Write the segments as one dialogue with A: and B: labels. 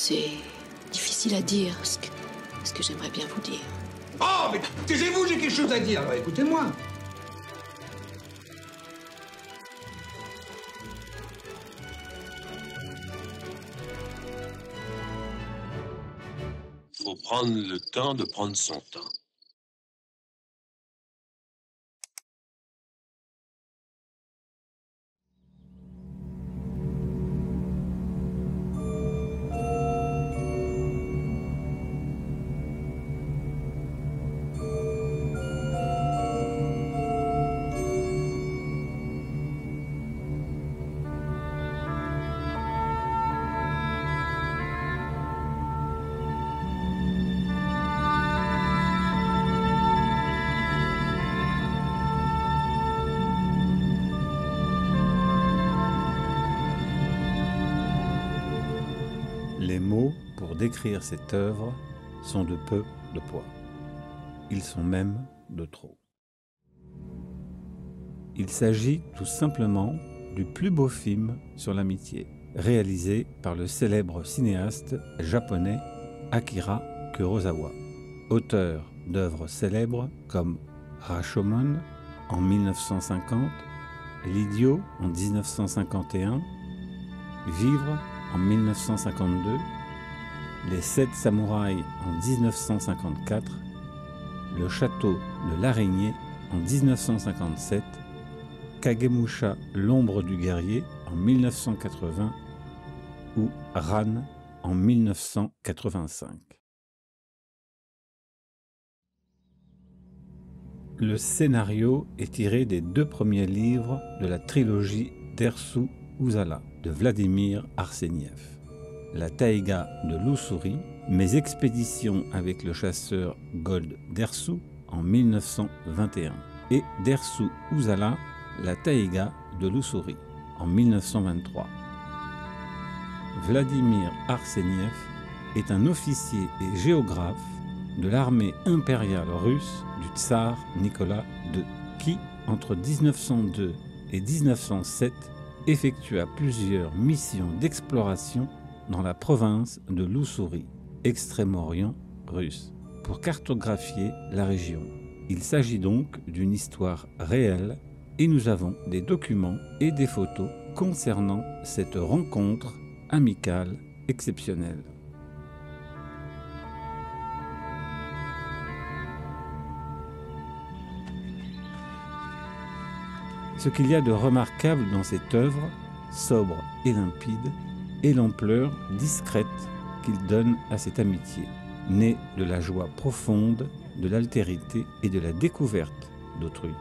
A: C'est difficile à dire ce que j'aimerais bien vous dire.
B: Oh, mais taisez-vous, j'ai quelque chose à dire. Alors, écoutez-moi.
C: Faut prendre le temps de prendre son temps.
D: Les mots pour décrire cette œuvre sont de peu de poids. Ils sont même de trop. Il s'agit tout simplement du plus beau film sur l'amitié, réalisé par le célèbre cinéaste japonais Akira Kurosawa, auteur d'œuvres célèbres comme Rashomon en 1950, L'Idiot en 1951, Vivre en 1952, Les Sept Samouraïs en 1954, Le Château de l'Araignée en 1957, Kagemusha, l'ombre du guerrier en 1980 ou Ran en 1985. Le scénario est tiré des 2 premiers livres de la trilogie d'Ersu Uzala de Vladimir Arseniev, La taïga de l'Ussuri, Mes expéditions avec le chasseur Gold d'Ersu en 1921 et d'Ersu Uzala, La taïga de l'Ussuri en 1923. Vladimir Arseniev est un officier et géographe de l'armée impériale russe du tsar Nicolas II, qui, entre 1902 et 1907, effectua plusieurs missions d'exploration dans la province de l'Ussuri, Extrême-Orient russe, pour cartographier la région. Il s'agit donc d'une histoire réelle et nous avons des documents et des photos concernant cette rencontre amicale exceptionnelle. Ce qu'il y a de remarquable dans cette œuvre, sobre et limpide, est l'ampleur discrète qu'il donne à cette amitié, née de la joie profonde, de l'altérité et de la découverte d'autrui.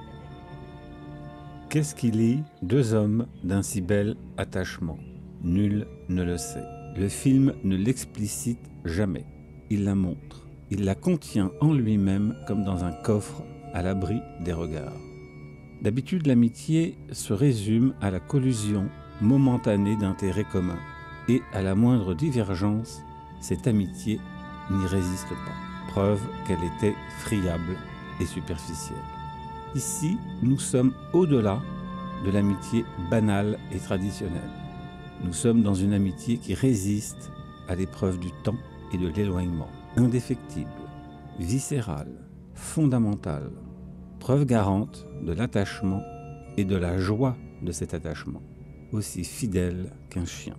D: Qu'est-ce qui lie 2 hommes d'un si bel attachement? Nul ne le sait. Le film ne l'explicite jamais. Il la montre. Il la contient en lui-même comme dans un coffre à l'abri des regards. D'habitude, l'amitié se résume à la collusion momentanée d'intérêts communs. Et à la moindre divergence, cette amitié n'y résiste pas. Preuve qu'elle était friable et superficielle. Ici, nous sommes au-delà de l'amitié banale et traditionnelle. Nous sommes dans une amitié qui résiste à l'épreuve du temps et de l'éloignement. Indéfectible, viscérale, fondamentale. Preuve garante de l'attachement et de la joie de cet attachement, aussi fidèle qu'un chien.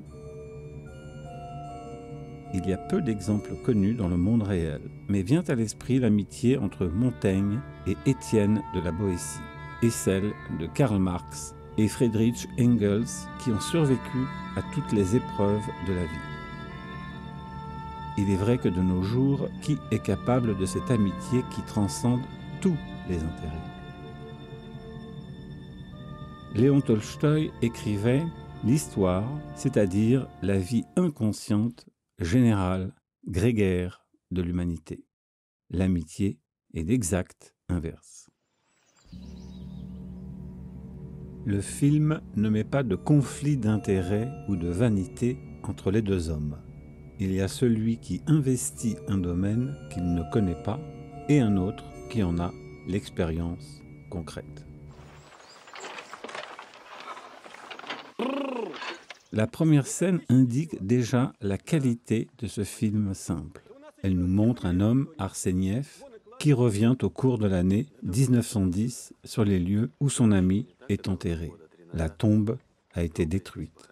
D: Il y a peu d'exemples connus dans le monde réel, mais vient à l'esprit l'amitié entre Montaigne et Étienne de la Boétie, et celle de Karl Marx et Friedrich Engels qui ont survécu à toutes les épreuves de la vie. Il est vrai que de nos jours, qui est capable de cette amitié qui transcende tous les intérêts? Léon Tolstoï écrivait « L'histoire, c'est-à-dire la vie inconsciente, générale, grégaire de l'humanité. L'amitié est l'exact inverse. » Le film ne met pas de conflit d'intérêt ou de vanité entre les 2 hommes. Il y a celui qui investit un domaine qu'il ne connaît pas et un autre qui en a l'expérience concrète. La première scène indique déjà la qualité de ce film simple. Elle nous montre un homme, Arseniev, qui revient au cours de l'année 1910 sur les lieux où son ami est enterré. La tombe a été détruite,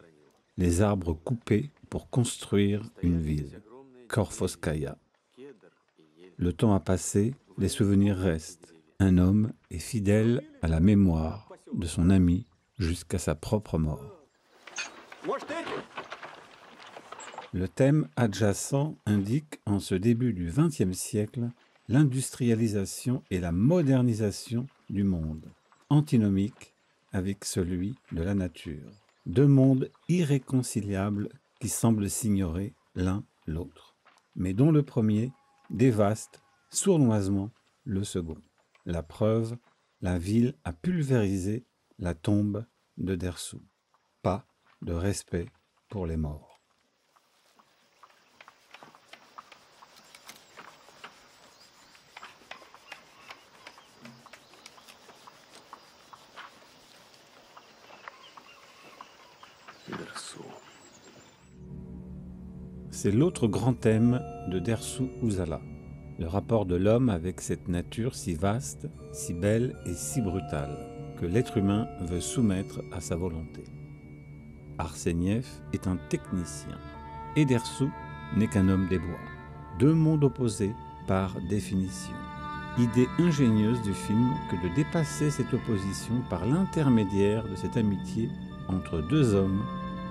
D: les arbres coupés pour construire une ville, Korfoskaya. Le temps a passé, les souvenirs restent. Un homme est fidèle à la mémoire de son ami jusqu'à sa propre mort. Le thème adjacent indique en ce début du XXe siècle l'industrialisation et la modernisation du monde, antinomique avec celui de la nature. Deux mondes irréconciliables qui semblent s'ignorer l'un l'autre, mais dont le premier dévaste sournoisement le second. La preuve, la ville a pulvérisé la tombe de Dersou. Pas de respect pour les morts. C'est l'autre grand thème de Dersou Uzala, le rapport de l'homme avec cette nature si vaste, si belle et si brutale, que l'être humain veut soumettre à sa volonté. Arseniev est un technicien, et Dersou n'est qu'un homme des bois. Deux mondes opposés par définition. Idée ingénieuse du film que de dépasser cette opposition par l'intermédiaire de cette amitié entre deux hommes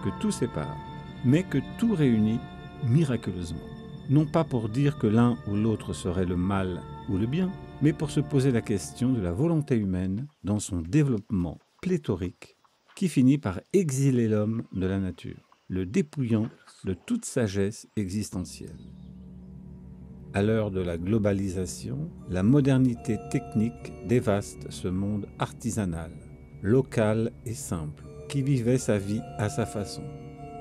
D: que tout sépare, mais que tout réunit miraculeusement. Non pas pour dire que l'un ou l'autre serait le mal ou le bien, mais pour se poser la question de la volonté humaine dans son développement pléthorique qui finit par exiler l'homme de la nature, le dépouillant de toute sagesse existentielle. À l'heure de la globalisation, la modernité technique dévaste ce monde artisanal, local et simple, qui vivait sa vie à sa façon,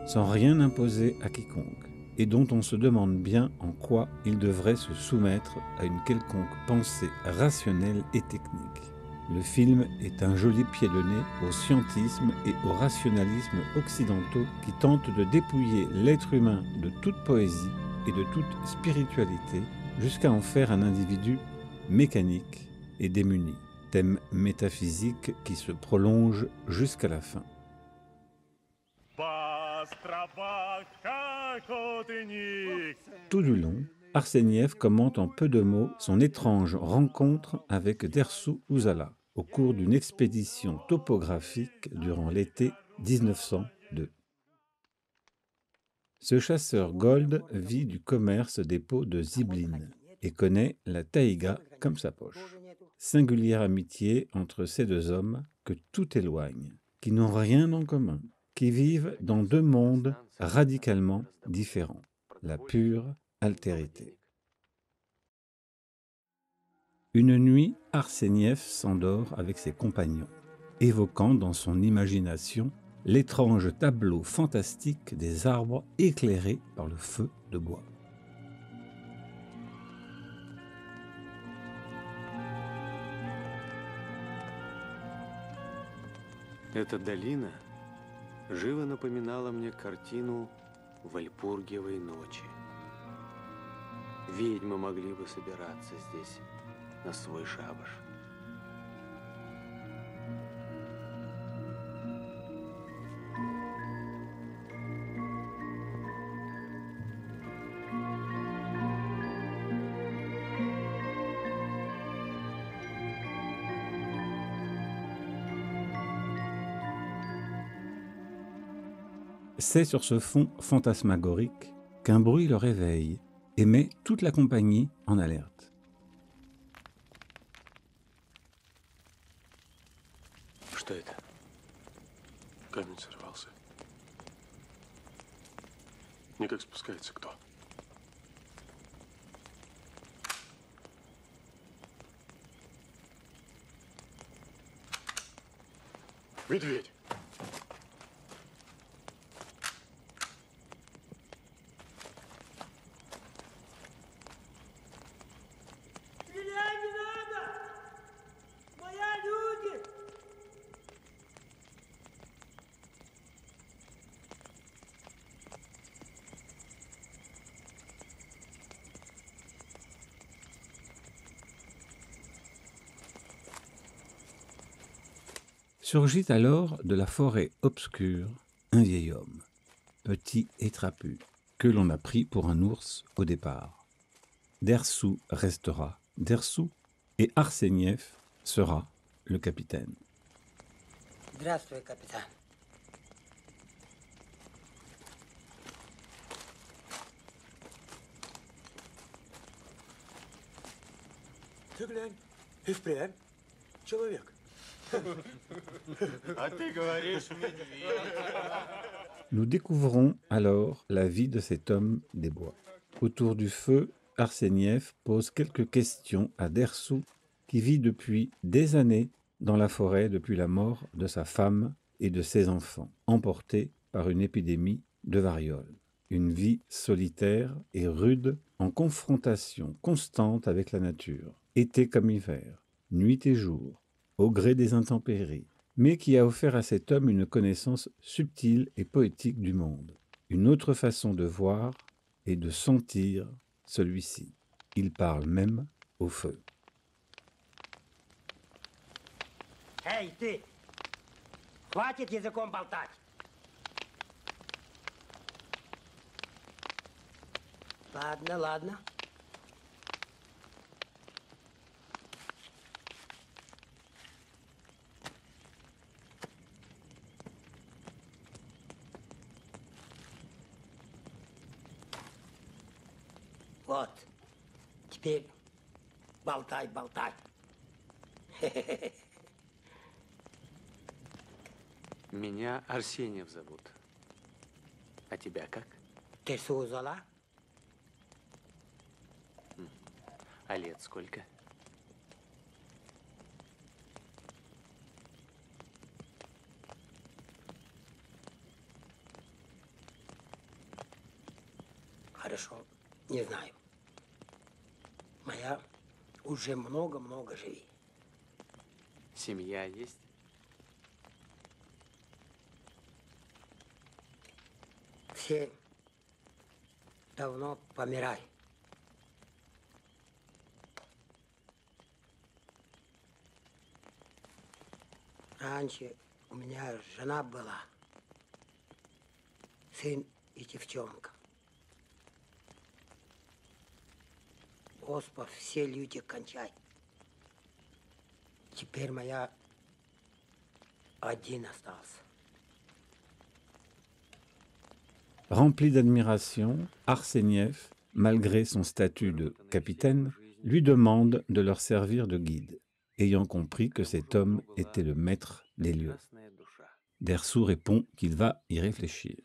D: sans rien imposer à quiconque, et dont on se demande bien en quoi il devrait se soumettre à une quelconque pensée rationnelle et technique. Le film est un joli pied de nez au scientisme et au rationalisme occidentaux qui tentent de dépouiller l'être humain de toute poésie et de toute spiritualité jusqu'à en faire un individu mécanique et démuni. Thème métaphysique qui se prolonge jusqu'à la fin. Tout du long, Arseniev commente en peu de mots son étrange rencontre avec Dersou Uzala au cours d'une expédition topographique durant l'été 1902. Ce chasseur Gold vit du commerce des peaux de Zibline et connaît la taïga comme sa poche. Singulière amitié entre ces deux hommes que tout éloigne, qui n'ont rien en commun, qui vivent dans deux mondes radicalement différents, la pure altérité. Une nuit, Arseniev s'endort avec ses compagnons, évoquant dans son imagination l'étrange tableau fantastique des arbres éclairés par le feu de bois.
E: Эта долина живо напоминала мне картину Вальпургиевой ночи. Ведьмы могли бы собираться здесь на свой шабаш.
D: C'est sur ce fond fantasmagorique qu'un bruit le réveille et met toute la compagnie en alerte.
C: Что это? Камень сорвался. Никак спускается кто? Медведь!
D: Surgit alors de la forêt obscure un vieil homme, petit et trapu, que l'on a pris pour un ours au départ. Dersou restera Dersou et Arseniev sera le capitaine.
F: Здравствуй, капитан.
E: Ты глянь, и впрямь человек.
C: А ты говоришь, медведь.
D: Nous découvrons alors la vie de cet homme des bois. Autour du feu, Arseniev pose quelques questions à Dersou qui vit depuis des années dans la forêt depuis la mort de sa femme et de ses enfants, emportés par une épidémie de variole. Une vie solitaire et rude en confrontation constante avec la nature, été comme hiver, nuit et jour, au gré des intempéries, mais qui a offert à cet homme une connaissance subtile et poétique du monde, une autre façon de voir et de sentir celui-ci. Il parle même au feu.
F: Эй, ты! Хватит языком болтать! Ладно, ладно. Вот. Теперь болтай, болтай.
E: Меня Арсеньев зовут. А тебя как?
F: Ты Сузала?
E: А лет сколько?
F: Хорошо, не знаю. Моя уже много-много живи.
E: Семья есть?
F: Все давно помирали. Раньше у меня жена была, сын и девчонка. Оспа все люди кончают. Теперь моя один остался.
D: Rempli d'admiration, Arseniev, malgré son statut de capitaine, lui demande de leur servir de guide, ayant compris que cet homme était le maître des lieux. Dersou répond qu'il va y réfléchir.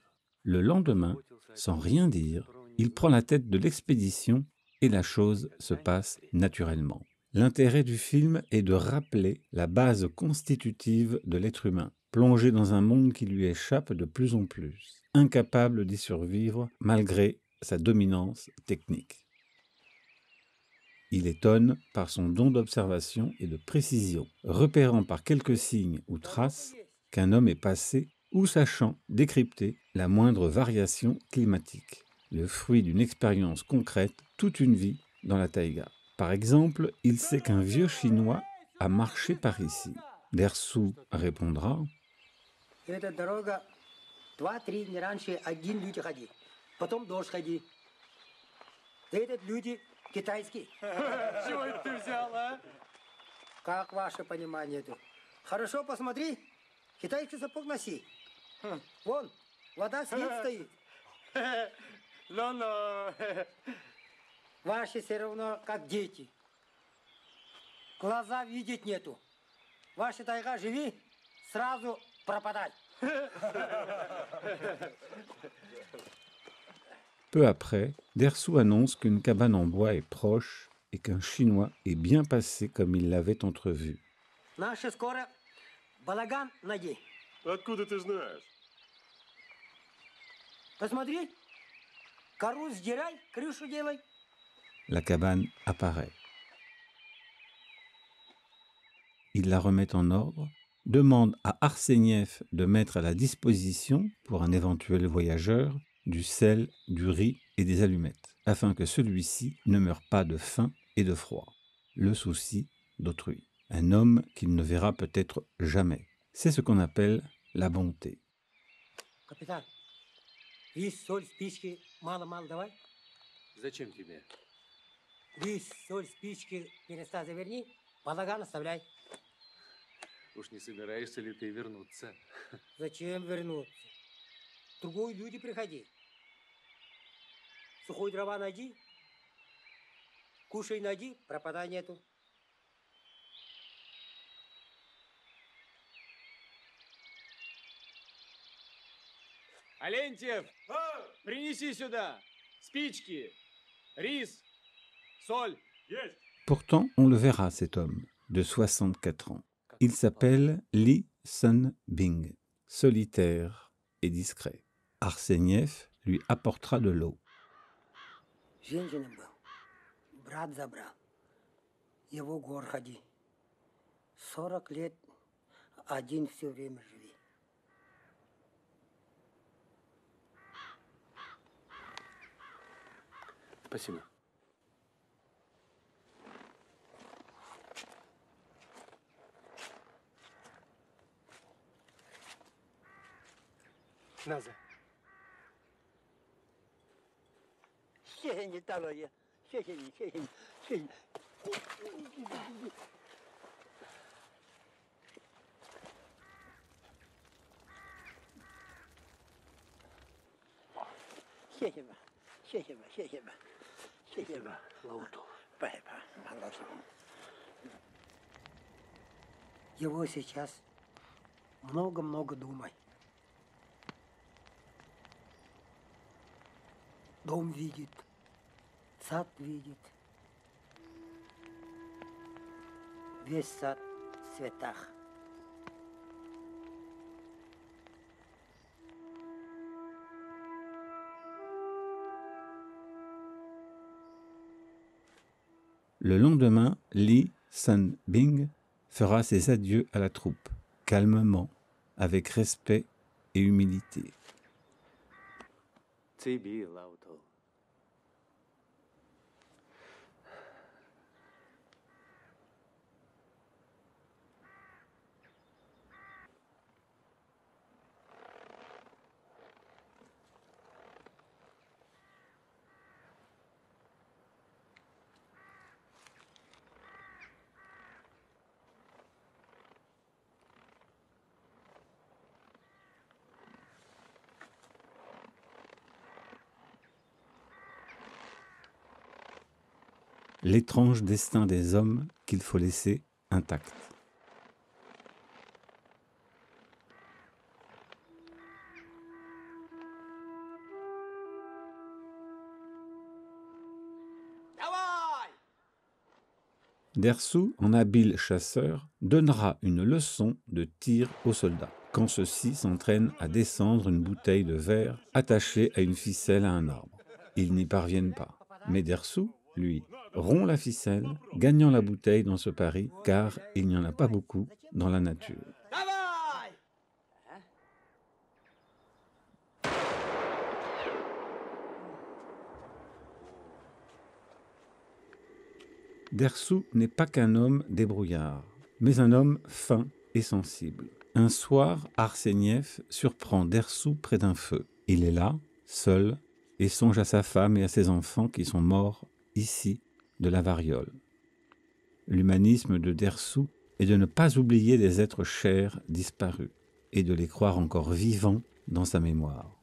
D: Le lendemain, sans rien dire, il prend la tête de l'expédition et la chose se passe naturellement. L'intérêt du film est de rappeler la base constitutive de l'être humain, plongé dans un monde qui lui échappe de plus en plus, incapable d'y survivre malgré sa dominance technique. Il étonne par son don d'observation et de précision, repérant par quelques signes ou traces qu'un homme est passé ou sachant décrypter la moindre variation climatique, le fruit d'une expérience concrète toute une vie dans la taïga. Par exemple, il sait qu'un vieux Chinois a marché par ici. Dersou répondra «
F: Эта дорога 2-3 дня раньше один люди ходил, потом дождь ходил. Этот люди китайские.
E: Чего это ты взял, а?
F: Как ваше понимание тут? Хорошо посмотри, китайский сапог носи. Вон, вода снег стоит.
E: Ну-ну.
F: Ваши все равно как дети. Глаза видеть нету. Ваша тайга живи, сразу пропадай.
D: Peu après, Dersou annonce qu'une cabane en bois est proche et qu'un Chinois est bien passé comme il l'avait entrevu.
F: Наши скоро балаган найди.
C: Откуда ты знаешь?
F: Посмотри, кору сдирай, крышу делай.
D: La cabane apparaît. Il la remet en ordre, demande à Arseniev de mettre à la disposition, pour un éventuel voyageur, du sel, du riz et des allumettes, afin que celui-ci ne meure pas de faim et de froid. Le souci d'autrui. Un homme qu'il ne verra peut-être jamais. C'est ce qu'on appelle la bonté.
F: Капитан, рис, соль, спички, мало-мало давай.
E: Зачем тебе?
F: Рис, соль, спички, переста заверни, балаган оставляй.
E: Уж не собираешься ли ты вернуться?
F: Зачем вернуться? В другую люди приходи. Сухой дрова найди, кушай найди, пропадай нету.
G: Алентьев, принеси сюда спички, рис, соль.
C: Есть!
D: Pourtant, on le verra, cet homme, de 64 ans. Il s'appelle Lee Sun-bing, solitaire et discret. Arseniev lui apportera de l'eau.
F: Женщина был, брат забрал. Его гор ходи. 40 лет один все время живи.
E: Спасибо.
F: Назад.谢谢你，大老爷，谢谢你，谢谢你，谢谢你。谢谢吧，谢谢吧，谢谢吧，谢谢吧，老土，不害怕，蛮高兴。Его сейчас много-много думай. Дом видит, сад видит. Весь сад в цветах.
D: Le lendemain, Lee Sun-bing fera ses adieux à la troupe, calmement, avec respect et humilité.
E: Циби, Лауто.
D: L'étrange destin des hommes qu'il faut laisser intact. Dersou, en habile chasseur, donnera une leçon de tir aux soldats, quand ceux-ci s'entraînent à descendre une bouteille de verre attachée à une ficelle à un arbre. Ils n'y parviennent pas. Mais Dersou, lui, rompt la ficelle, gagnant la bouteille dans ce pari, car il n'y en a pas beaucoup dans la nature. Dersou n'est pas qu'un homme débrouillard, mais un homme fin et sensible. Un soir, Arseniev surprend Dersou près d'un feu. Il est là, seul, et songe à sa femme et à ses enfants qui sont morts ici de la variole. L'humanisme de Dersou est de ne pas oublier des êtres chers disparus et de les croire encore vivants dans sa mémoire.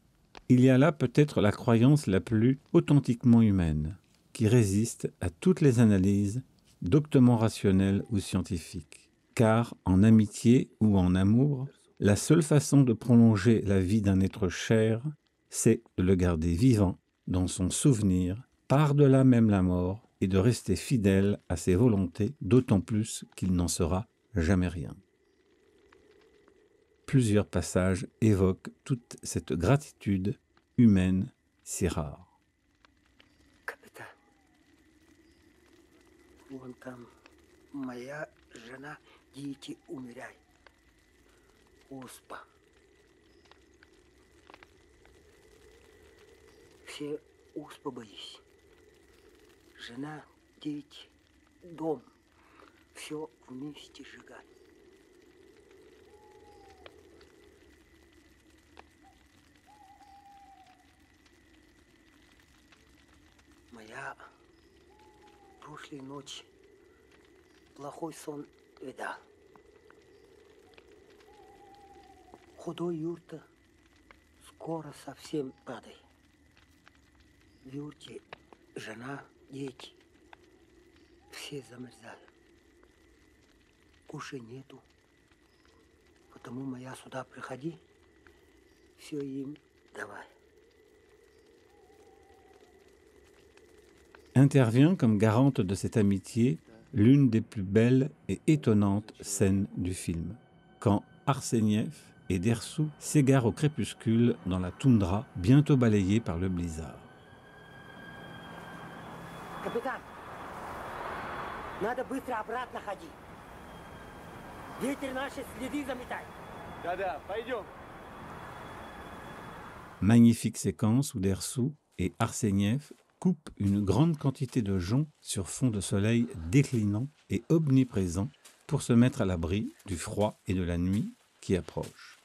D: Il y a là peut-être la croyance la plus authentiquement humaine, qui résiste à toutes les analyses, doctement rationnelles ou scientifiques. Car en amitié ou en amour, la seule façon de prolonger la vie d'un être cher, c'est de le garder vivant dans son souvenir, par-delà même la mort, et de rester fidèle à ses volontés, d'autant plus qu'il n'en sera jamais rien. Plusieurs passages évoquent toute cette gratitude humaine si rare.
F: Вон там моя жена, дети умирают. Оспа. Все оспа боюсь. Жена, дети, дом. Все вместе сжигать. я прошлой ночи плохой сон видал. Худой юрта скоро совсем падает. В юрте жена, дети, все замерзают. Кушай нету. Потому моя сюда приходи, все им давай.
D: Intervient comme garante de cette amitié l'une des plus belles et étonnantes scènes du film, quand Arseniev et Dersou s'égarent au crépuscule dans la toundra bientôt balayée par le blizzard.
F: Капитан, надо быстро обратно ходить. Ветер наши следы заметает.
G: Да-да, пойдем.
D: Magnifique séquence où Dersou et Arseniev coupent une grande quantité de joncs sur fond de soleil déclinant et omniprésent pour se mettre à l'abri du froid et de la nuit qui approche.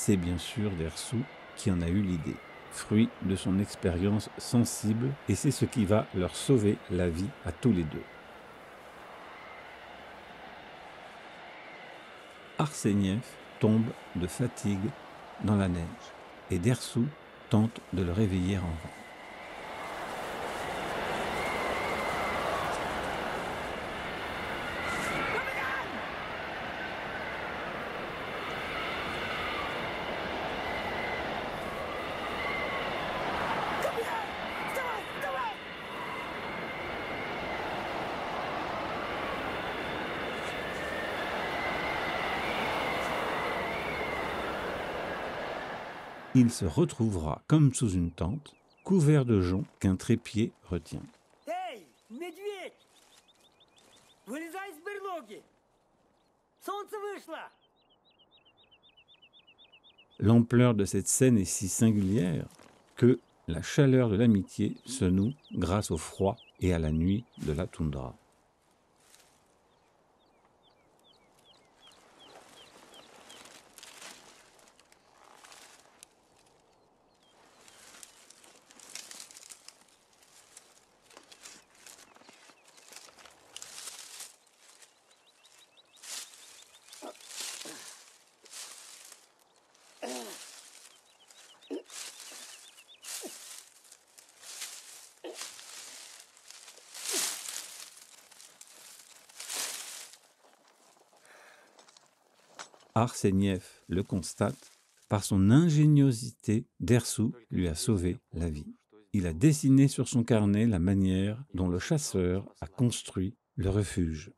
D: C'est bien sûr Dersou qui en a eu l'idée, fruit de son expérience sensible, et c'est ce qui va leur sauver la vie à tous les deux. Arseniev tombe de fatigue dans la neige et Dersou tente de le réveiller en vain. Il se retrouvera comme sous une tente, couvert de joncs qu'un trépied retient.
F: Эй, медведь! Вылезай из берлоги! Солнце вышло!
D: L'ampleur de cette scène est si singulière que la chaleur de l'amitié se noue grâce au froid et à la nuit de la toundra. Arseniev le constate, par son ingéniosité, Dersu lui a sauvé la vie. Il a dessiné sur son carnet la manière dont le chasseur a construit le refuge.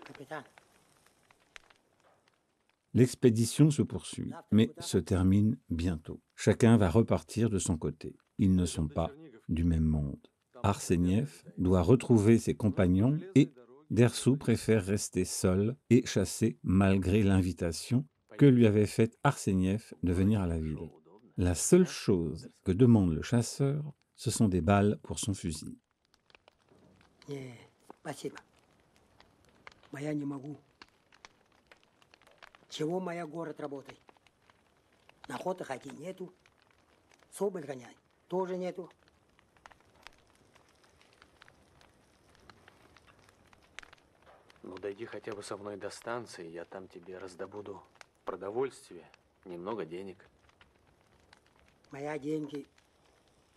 F: Капитан,
D: L'expédition se poursuit, mais se termine bientôt. Chacun va repartir de son côté. Ils ne sont pas du même monde. Arseniev doit retrouver ses compagnons et Dersu préfère rester seul et chasser malgré l'invitation que lui avait faite Arseniev de venir à la ville. La seule chose que demande le chasseur, ce sont des balles pour son fusil.
F: не, спасибо. Моя не могу. Чего моя город работай? На охоту ходи нету. Соболь гоняй тоже нету.
E: Ну, дойди хотя бы со мной до станции, я там тебе раздобуду продовольствие, немного денег.
F: Моя деньги,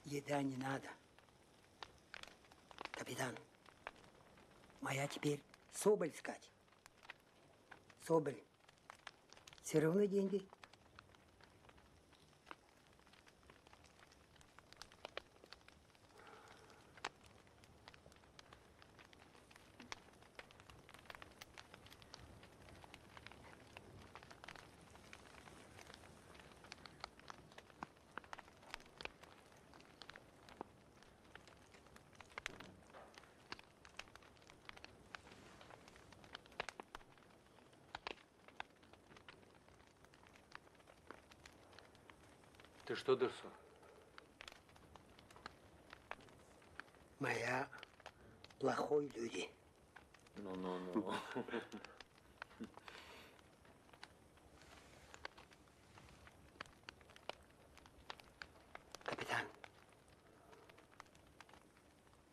F: еда не надо. Капитан, моя теперь Соболь искать. Соболь, все равно деньги.
E: Ты что, Дерсу?
F: Моя плохой люди.
E: Ну.
F: Капитан,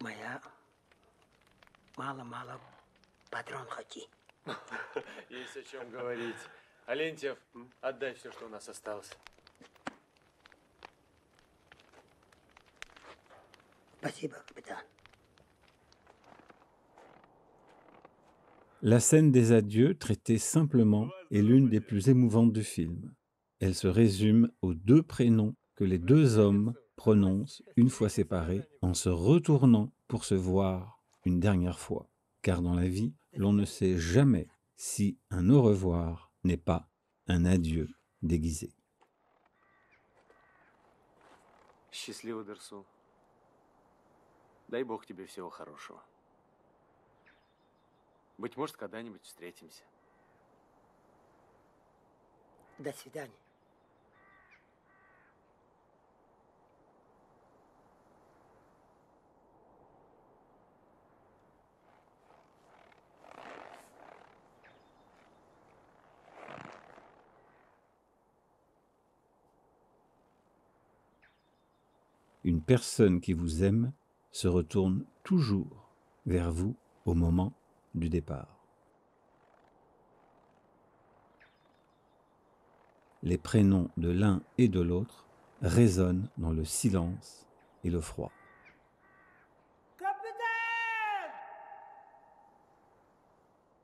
F: моя мало-мало патрон хоти.
G: Есть о чем говорить. Алентьев, отдай все, что у нас осталось.
F: Спасибо, капитан.
D: La scène des adieux, traitée simplement, est l'une des plus émouvantes du film. Elle se résume aux deux prénoms que les deux hommes prononcent une fois séparés en se retournant pour se voir une dernière fois. Car dans la vie, l'on ne sait jamais si un au revoir n'est pas un adieu déguisé.
E: Счастливо, Дерсу. Дай Бог тебе всего хорошего. Быть может, когда-нибудь встретимся.
F: До свидания.
D: Une personne qui vous aime se retourne toujours vers vous au moment du départ. Les prénoms de l'un et de l'autre résonnent dans le silence et le froid.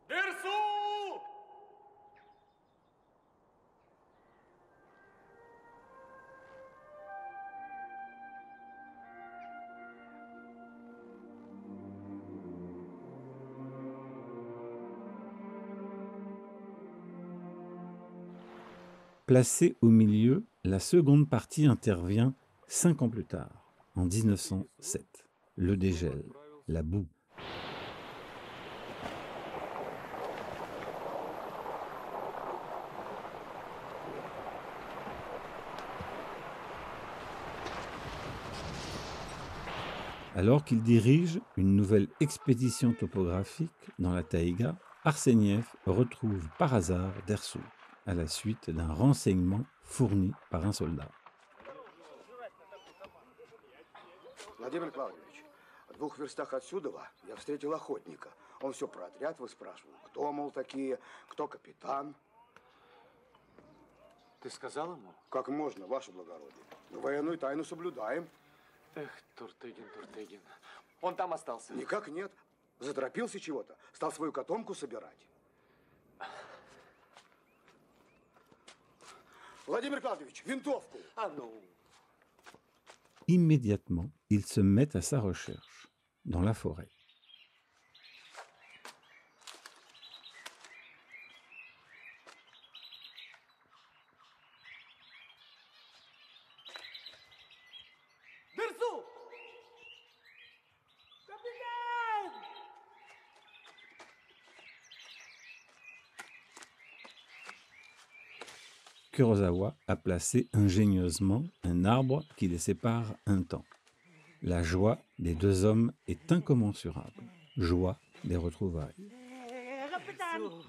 G: Дерсу!
D: Placée au milieu, la seconde partie intervient 5 ans plus tard, en 1907. Le dégel, la boue. Alors qu'il dirige une nouvelle expédition topographique dans la taïga, Arseniev retrouve par hasard Dersu, à la suite d'un renseignement fourni par un soldat.
H: Владимир Клавдевич, в 2 верстах отсюда я встретил охотника. Он все про отряд выспрашивал. Кто, мол, такие, кто капитан.
E: Ты сказал ему?
H: Как можно, ваше благородие? Мы военную тайну соблюдаем.
E: Эх, Туртыгин, Туртыгин. Он там остался.
H: Никак нет. Заторопился чего-то. Стал свою котомку собирать. Владимир Клавдевич, винтовку!
E: А ну.
D: Immédiatement, il se met à sa recherche, dans la forêt.
F: Дерсу! Капитан!
D: Kurosawa a placé ingénieusement un arbre qui les sépare un temps. La joie des deux hommes est incommensurable. Joie des retrouvailles.
F: Капитан!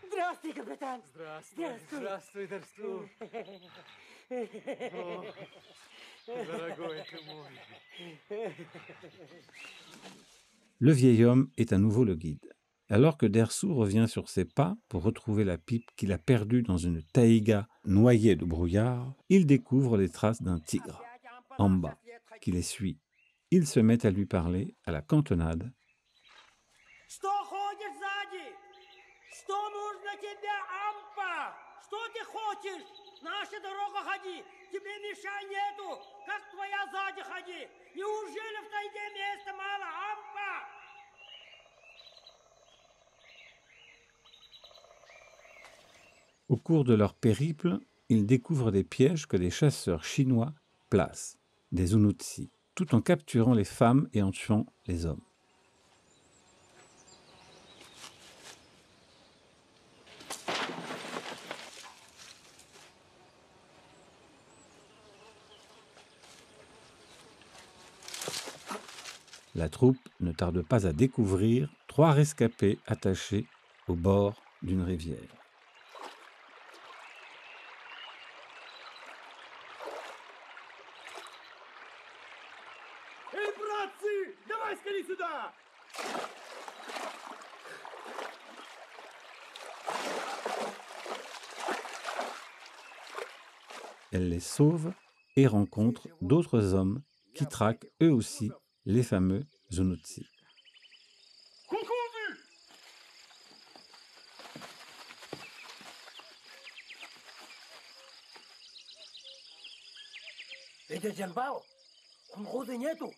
F: Здравствуй, капитан!
G: Здравствуй, Дерсу. Дорогой ты мой.
D: Le vieil homme est à nouveau le guide. Alors que Dersou revient sur ses pas pour retrouver la pipe qu'il a perdue dans une taïga noyée de brouillard, il découvre les traces d'un tigre, en bas, qui les suit. Il se met à lui parler à la cantonade.
F: Что ходишь сзади? Что нужно тебе, Ампа? Что ты хочешь? Наша дорога ходи. Тебе мешай нету. Как твоя сзади ходи. Неужели в тайге места мало, Ампа?
D: Au cours de leur périple, ils découvrent des pièges que les chasseurs chinois placent, des Unutsi, tout en capturant les femmes et en tuant les hommes. La troupe ne tarde pas à découvrir 3 rescapés attachés au bord d'une rivière.
F: Эй, братцы, давай скорее сюда!
D: Elle les sauve et rencontre d'autres hommes qui traquent eux aussi les fameux Zunutsi.
F: Это Джанбао? Кунхузы нету?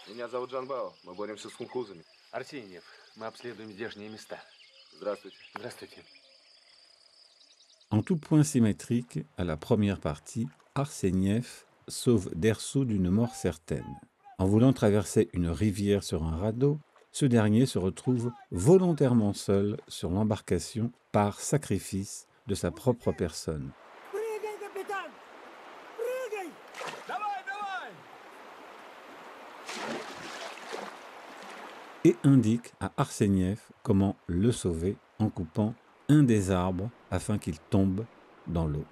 I: Меня зовут Джанбао. Мы боремся с хунхузами.
E: Арсеньев, мы обследуем здешние места.
I: Здравствуйте.
E: Здравствуйте.
D: En tout point symétrique, à la première partie, Arseniev sauve Dersou d'une mort certaine. En voulant traverser une rivière sur un radeau, ce dernier se retrouve volontairement seul sur l'embarcation par sacrifice de sa propre personne.
F: Прыгай, капитан! Прыгай! Давай, давай!
D: Et indique à Arseniev comment le sauver en coupant un des arbres afin qu'il tombe dans l'eau.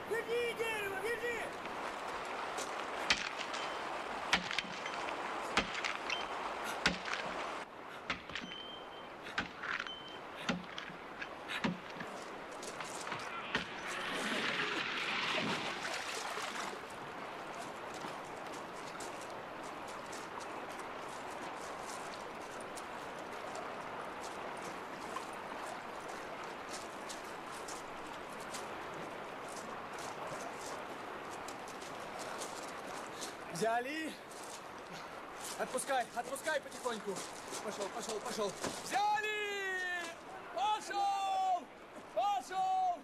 F: Держи дерево, держи!
G: Взяли. Отпускай, отпускай потихоньку. Пошел, пошел, пошел. Взяли! Пошел! Пошел!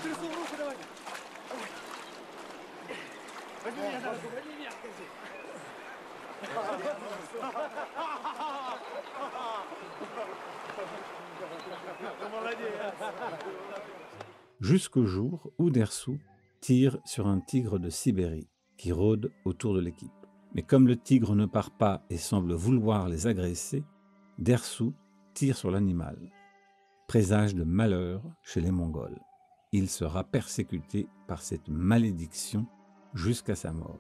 F: Трясу руку давай. Возьми меня за руку, возьми меня.
D: Jusqu'au jour où Dersou tire sur un tigre de Sibérie qui rôde autour de l'équipe. Mais comme le tigre ne part pas et semble vouloir les agresser, Dersou tire sur l'animal. Présage de malheur chez les Mongols. Il sera persécuté par cette malédiction jusqu'à sa mort.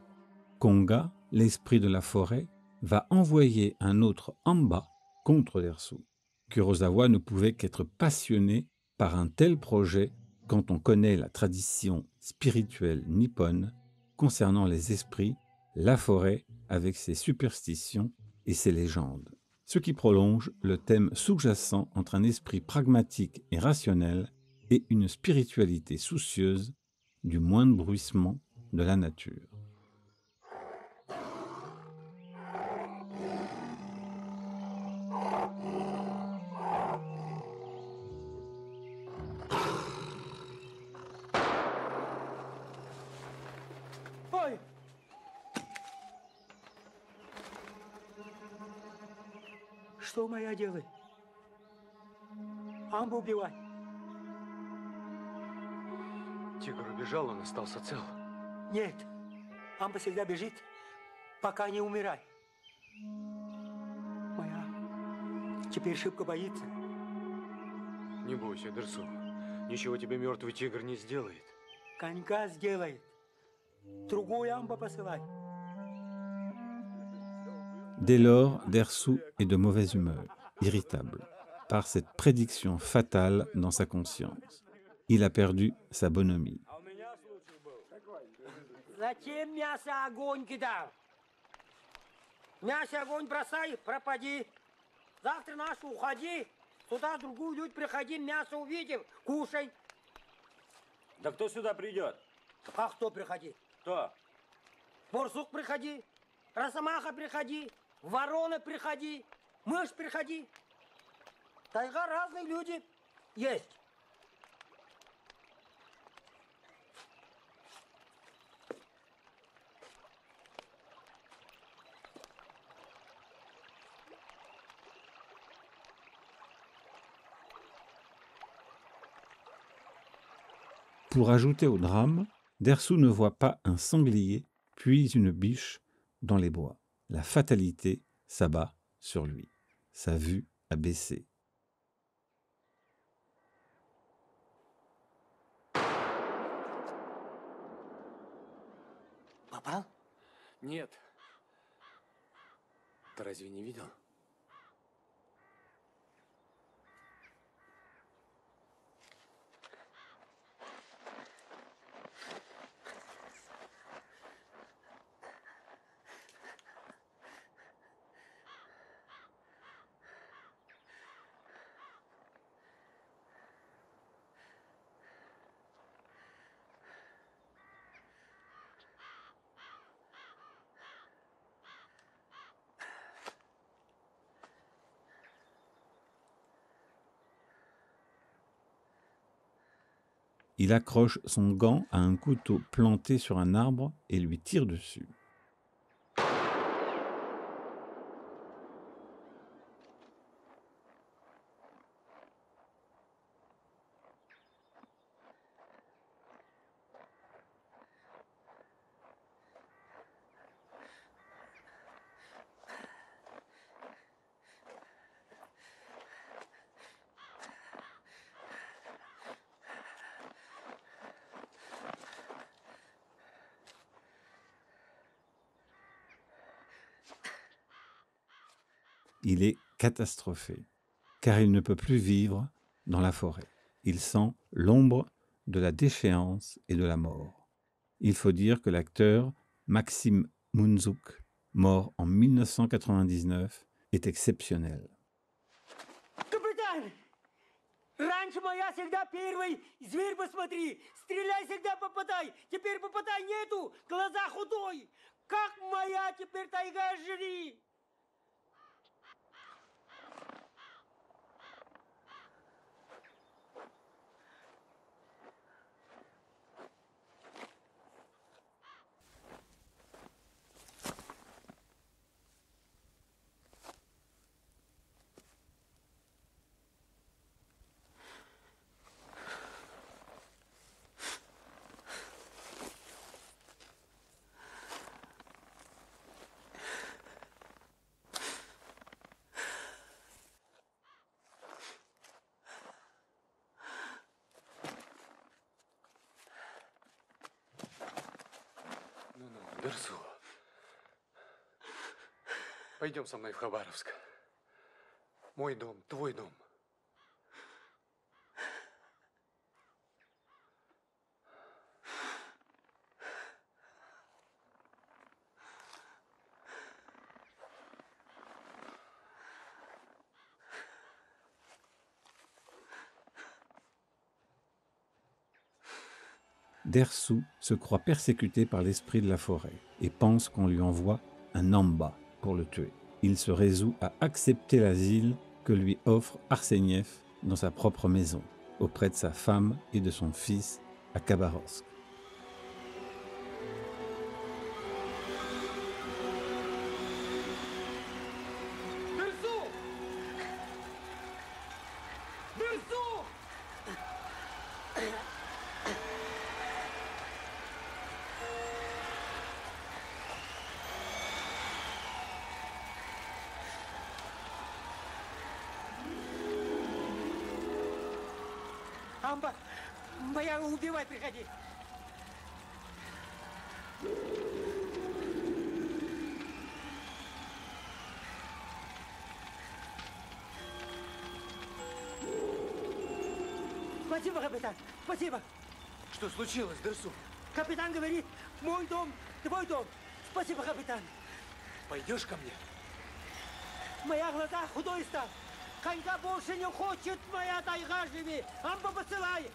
D: Konga, l'esprit de la forêt, va envoyer un autre Amba contre Dersou. Kurosawa ne pouvait qu'être passionné par un tel projet quand on connaît la tradition spirituelle nippone concernant les esprits, la forêt avec ses superstitions et ses légendes. Ce qui prolonge le thème sous-jacent entre un esprit pragmatique et rationnel et une spiritualité soucieuse du moindre bruissement de la nature.
F: Ой! Что моя делает? Амбу убивай.
E: Тигр убежал, он остался цел.
F: Нет, Амба всегда бежит, пока не умирай. Моя теперь шибко боится.
E: Не бойся, Дерсу. Ничего тебе мертвый тигр не сделает.
F: Конька сделает. Другую Амба посылай.
D: Dès lors, Dersou est de mauvaise humeur, irritable, par cette prédiction fatale dans sa conscience. Il a perdu sa bonhomie.
F: Зачем мясо огонь кидал? Мясо огонь бросай, пропади. Завтра наш уходи. Сюда другую люди приходи, мясо увидим, кушай.
J: Да кто сюда придет?
F: Как кто приходи?
J: Кто?
F: Борсук приходи, Росомаха приходи, Ворона приходи, мышь приходи. Тайга разные люди есть.
D: Pour ajouter au drame, Dersou ne voit pas un sanglier puis une biche dans les bois. La fatalité s'abat sur lui. Sa vue a baissé.
F: Попал?
E: Нет. Ты разве не видел?
D: Il accroche son gant à un couteau planté sur un arbre et lui tire dessus. Il est catastrophé, car il ne peut plus vivre dans la forêt. Il sent l'ombre de la déchéance et de la mort. Il faut dire que l'acteur Maxim Munzuk, mort en 1999, est exceptionnel.
F: Капитан! Раньше моя всегда первый. Зверь посмотри. Стреляй, всегда попадай. Теперь попадай нету. Глаза худой. Как моя теперь тайга жри?
E: Дерсу, пойдем со мной в Хабаровск. Мой дом, твой дом.
D: Dersou se croit persécuté par l'esprit de la forêt et pense qu'on lui envoie un Amba pour le tuer. Il se résout à accepter l'asile que lui offre Arseniev dans sa propre maison, auprès de sa femme et de son fils à Khabarovsk.
F: Амба, моя, убивай, приходи. Спасибо, капитан, спасибо.
E: Что случилось, Дерсу?
F: Капитан говорит, мой дом, твой дом. Спасибо, капитан.
E: Пойдешь ко мне?
F: Моя глаза худой стал. Конька больше не хочет, моя тайга живи. Амба, посылай.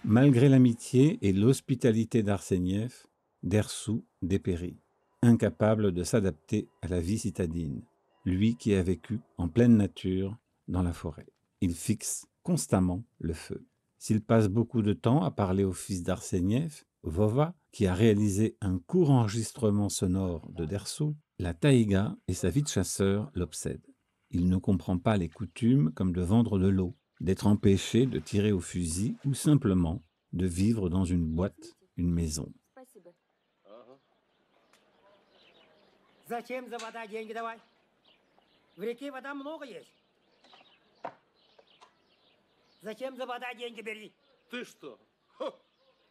D: Malgré l'amitié et l'hospitalité d'Arseniev, Dersou dépérit, incapable de s'adapter à la vie citadine, lui qui a vécu en pleine nature dans la forêt. Il fixe constamment le feu. S'il passe beaucoup de temps à parler au fils d'Arseniev, Vova, qui a réalisé un court enregistrement sonore de Dersou, la taïga et sa vie de chasseur l'obsèdent. Il ne comprend pas les coutumes comme de vendre de l'eau, d'être empêché de tirer au fusil ou simplement de vivre dans une boîte, une maison.
F: Зачем за вода деньги давай? В реке вода много есть. Зачем за вода деньги бери?
C: Ты что? Ха,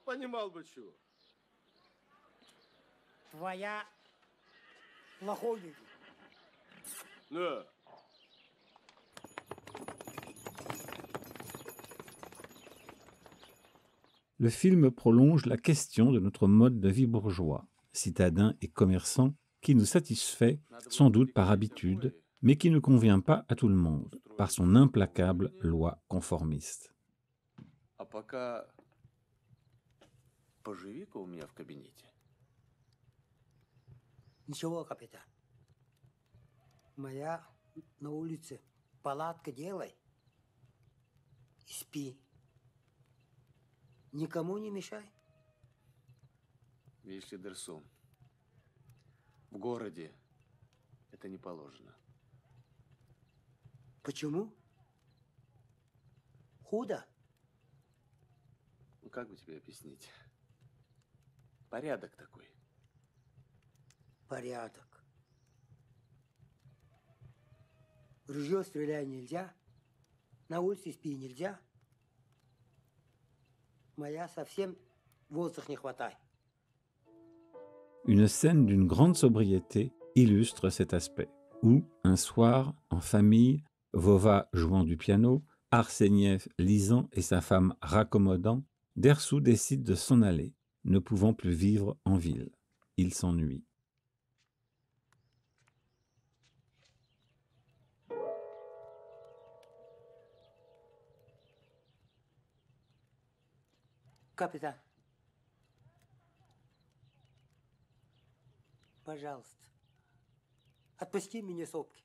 C: понимал бы чего.
F: Твоя плохой люди.
C: Да.
D: Le film prolonge la question de notre mode de vie bourgeois, citadin et commerçant, qui nous satisfait sans doute par habitude, mais qui ne convient pas à tout le monde, par son implacable loi conformiste.
E: А пока поживи-ка у меня в кабинете.
F: Ничего, капитан. Моя на улице. Палатка делай. И спи. Никому не мешай.
E: Видишь ли, Дерсу, в городе это не положено.
F: Почему? Худо?
E: Ну, как бы тебе объяснить? Порядок такой.
F: Порядок. В ружье стреляй нельзя. На улице спи нельзя. Моя совсем воздух не хватает.
D: Une scène d'une grande sobriété illustre cet aspect, où, un soir, en famille, Vova jouant du piano, Arseniev lisant et sa femme raccommodant, Dersou décide de s'en aller, ne pouvant plus vivre en ville. Il s'ennuie.
F: Капитан, пожалуйста, отпусти меня сопки.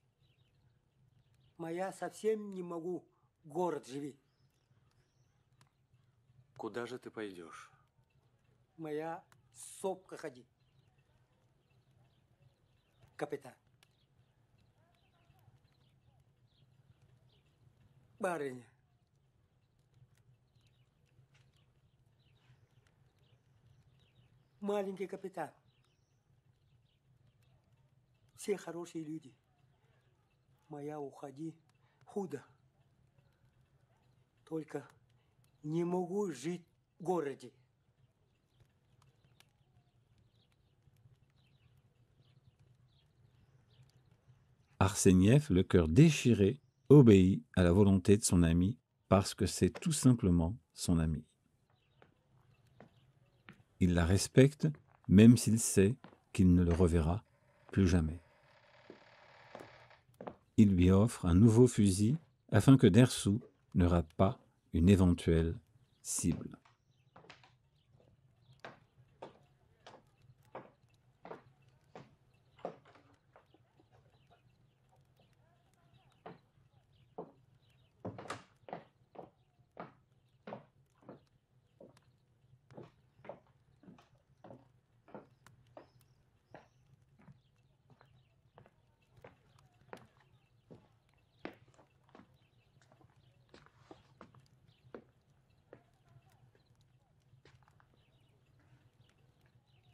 F: Моя совсем не могу город живи.
E: Куда же ты пойдешь?
F: Моя сопка ходи. Капитан. Барыня. Маленький капитан. Все хорошие люди. Моя уходи худо. Только не могу жить в городе.
D: Arsénieff, le cœur déchiré, obéit à la volonté de son ami parce que c'est tout simplement son ami. Il la respecte même s'il sait qu'il ne le reverra plus jamais. Il lui offre un nouveau fusil afin que Dersu ne rate pas une éventuelle cible.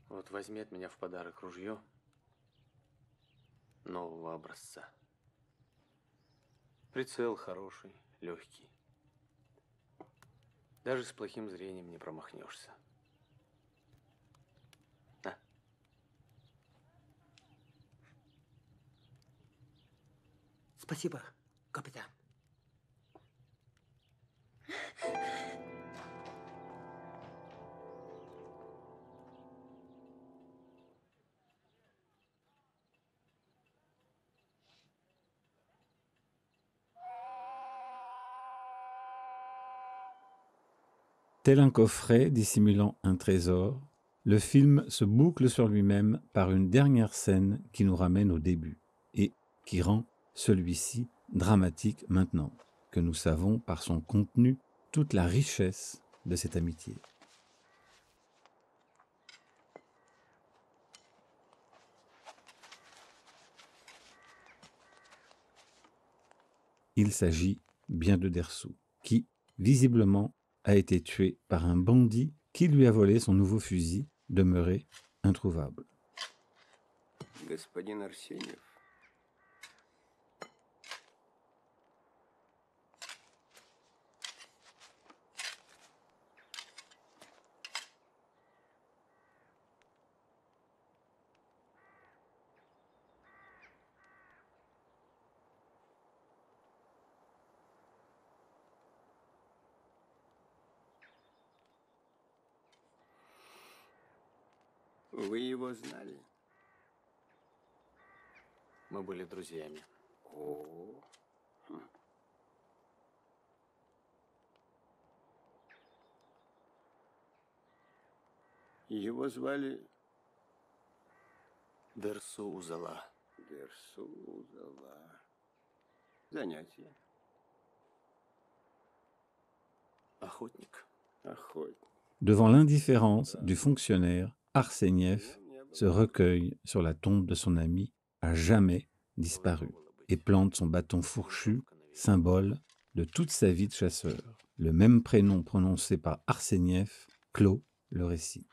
E: Вот возьми от меня в подарок ружье нового образца. Прицел хороший, легкий. Даже с плохим зрением не промахнешься. На.
F: Спасибо, капитан.
D: Tel un coffret dissimulant un trésor, le film se boucle sur lui-même par une dernière scène qui nous ramène au début et qui rend celui-ci dramatique maintenant, que nous savons par son contenu toute la richesse de cette amitié. Il s'agit bien de Dersu, qui, visiblement, a été tué par un bandit qui lui a volé son nouveau fusil, demeuré introuvable.
H: Господин Арсеньев. Вы его знали?
E: Мы были друзьями.
H: О. Его звали
E: Дерсу Узала.
H: Дерсу Узала. Занятие.
E: Охотник.
H: Охотник.
D: Devant l'indifférence du fonctionnaire, Arsénieff se recueille sur la tombe de son ami à jamais disparu et plante son bâton fourchu, symbole de toute sa vie de chasseur. Le même prénom prononcé par Arsénieff clôt le récit.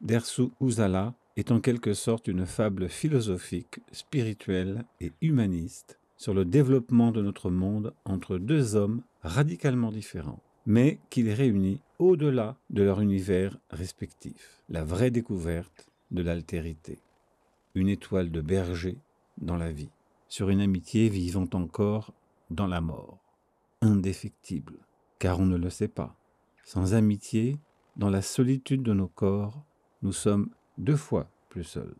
D: Dersu Uzala est en quelque sorte une fable philosophique, spirituelle et humaniste sur le développement de notre monde entre deux hommes radicalement différents, mais qui les réunit au-delà de leur univers respectif. La vraie découverte de l'altérité. Une étoile de berger dans la vie, sur une amitié vivant encore dans la mort. Indéfectible, car on ne le sait pas. Sans amitié, dans la solitude de nos corps, nous sommes 2 fois plus seuls.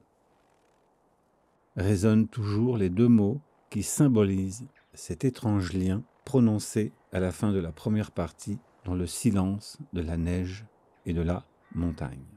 D: résonnent toujours les deux mots qui symbolisent cet étrange lien prononcé à la fin de la première partie dans le silence de la neige et de la montagne.